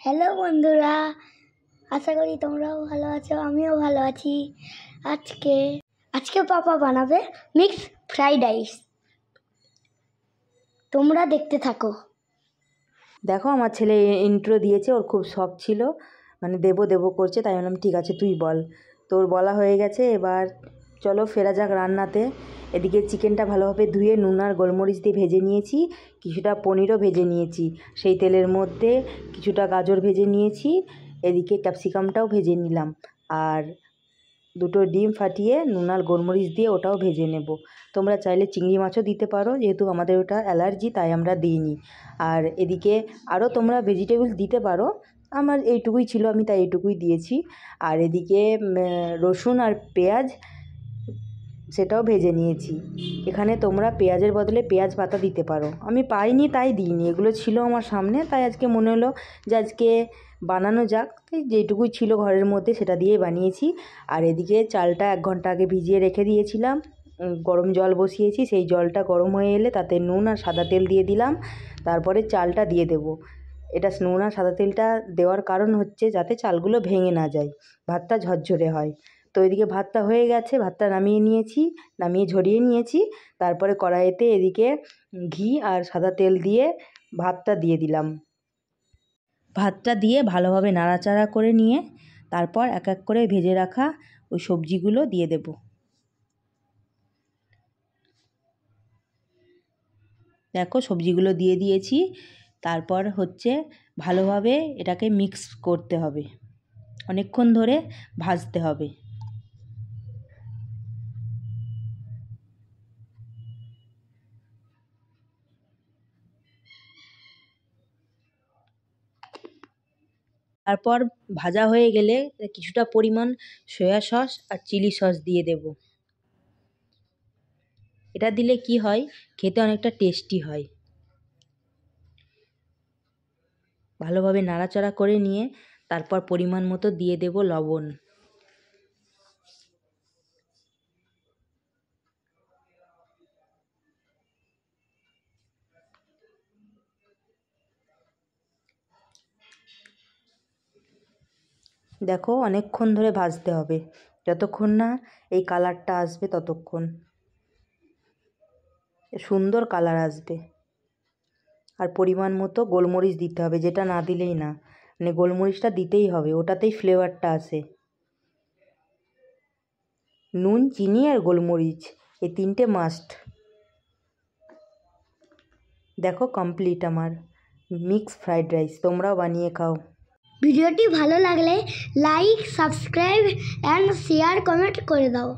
Hello বন্ধুরা, আশা করি তোমরাও ভালো আছো, আমিও ভালো আছি। আজকে পাপা বানাবে মিক্স ফ্রাইড রাইস, তোমরা দেখতে থাকো। দেখো আমার ছেলে ইন্ট্রো দিয়েছে, ওর খুব শখ ছিল, মানে দেবো করছে, তাই বললাম ঠিক আছে তুই বল। তোর বলা হয়ে গেছে, এবার চলো ফেরা যাক রান্নাতে। এদিকে চিকেনটা ভালোভাবে ধুয়ে নুন আর গোলমরিচ দিয়ে ভেজে নিয়েছি, কিছুটা পনিরও ভেজে নিয়েছি, সেই তেলের মধ্যে কিছুটা গাজর ভেজে নিয়েছি, এদিকে ক্যাপসিকামটাও ভেজে নিলাম, আর দুটো ডিম ফাটিয়ে নুন আর গোলমরিচ দিয়ে ওটাও ভেজে নেব। তোমরা চাইলে চিংড়ি মাছও দিতে পারো, যেহেতু আমাদের ওটা অ্যালার্জি তাই আমরা দিইনি। আর এদিকে আরও তোমরা ভেজিটেবলস দিতে পারো, আমার এইটুকুই ছিল, আমি তাই এইটুকুই দিয়েছি। আর এদিকে রসুন আর পেঁয়াজ সেটাও ভেজে নিয়েছি। এখানে তোমরা পেঁয়াজের বদলে পেঁয়াজ পাতা দিতে পারো, আমি পাইনি তাই দিইনি, এগুলো ছিল আমার সামনে তাই আজকে মনে হলো যে আজকে বানানো যাক, তাই যেটুকুই ছিল ঘরের মধ্যে সেটা দিয়েই বানিয়েছি। আর এদিকে চালটা 1 ঘন্টা আগে ভিজিয়ে রেখে দিয়েছিলাম, গরম জল বসিয়েছি, সেই জলটা গরম হয়ে এলে তাতে নুন আর সাদা তেল দিয়ে দিলাম, তারপরে চালটা দিয়ে দেবো। এটা নুন আর সাদা তেলটা দেওয়ার কারণ হচ্ছে যাতে চালগুলো ভেঙে না যায়, ভাতটা ঝরঝরে হয়। তো এদিকে ভাতটা হয়ে গেছে, ভাতটা নামিয়ে ঝরিয়ে নিয়েছি, তারপরে কড়াইতে এদিকে ঘি আর সাদা তেল দিয়ে ভাতটা দিয়ে দিলাম। ভাতটা দিয়ে ভালোভাবে নাড়াচাড়া করে নিয়ে তারপর এক এক করে ভেজে রাখা ওই সবজিগুলো দিয়ে দেব। দেখো সবজিগুলো দিয়ে দিয়েছি, তারপর হচ্ছে ভালোভাবে এটাকে মিক্স করতে হবে, অনেকক্ষণ ধরে ভাজতে হবে। তারপর ভাজা হয়ে গেলে কিছুটা পরিমাণ সয়া সস আর চিলি সস দিয়ে দেব। এটা দিলে কি হয়, খেতে অনেকটা টেস্টি হয়। ভালোভাবে নাড়াচাড়া করে নিয়ে তারপর পরিমাণ মতো দিয়ে দেব লবণ। দেখো অনেকক্ষণ ধরে ভাজতে হবে, যতক্ষণ না এই কালারটা আসবে ততক্ষণ, সুন্দর কালার আসবে। আর পরিমাণ মতো গোলমরিচ দিতে হবে, যেটা না দিলেই না, মানে গোলমরিচটা দিতেই হবে, ওটাতেই ফ্লেভারটা আসে। নুন, চিনি আর গোলমরিচ এই 3টে মাস্ট। দেখো কমপ্লিট আমার মিক্স ফ্রাইড রাইস, তোমরাও বানিয়ে খাও। ভিডিওটি ভালো লাগলে like, subscribe and share, comment করে দাও।